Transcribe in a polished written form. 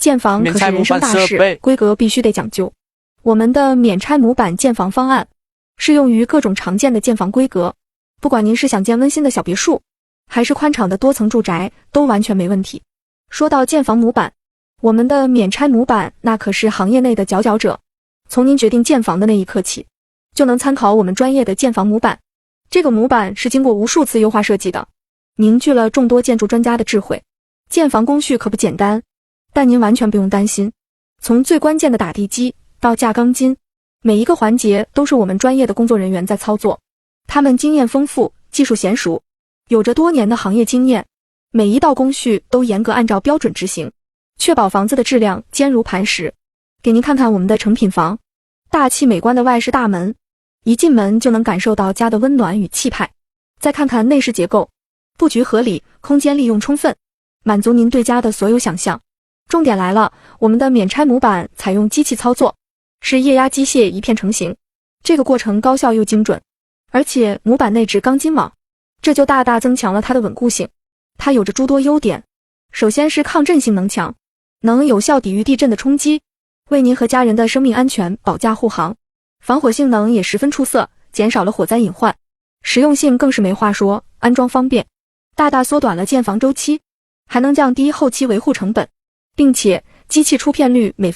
建房可是人生大事，规格必须得讲究。我们的免拆模板建房方案适用于各种常见的建房规格，不管您是想建温馨的小别墅，还是宽敞的多层住宅，都完全没问题。说到建房模板，我们的免拆模板那可是行业内的佼佼者，从您决定建房的那一刻起，就能参考我们专业的建房模板。这个模板是经过无数次优化设计的，凝聚了众多建筑专家的智慧。建房工序可不简单，但您完全不用担心，从最关键的打地基到架钢筋，每一个环节都是我们专业的工作人员在操作，他们经验丰富，技术娴熟，有着多年的行业经验，每一道工序都严格按照标准执行，确保房子的质量坚如磐石。给您看看我们的成品房，大气美观的外饰大门，一进门就能感受到家的温暖与气派。再看看内饰结构，布局合理，空间利用充分，满足您对家的所有想象。重点来了，我们的免拆模板采用机器操作，是液压机械一片成型，这个过程高效又精准，而且模板内置钢筋网，这就大大增强了它的稳固性。它有着诸多优点，首先是抗震性能强，能有效抵御地震的冲击，为您和家人的生命安全保驾护航。防火性能也十分出色，减少了火灾隐患。实用性更是没话说，安装方便，大大缩短了建房周期，还能降低后期维护成本，并且机器出片率每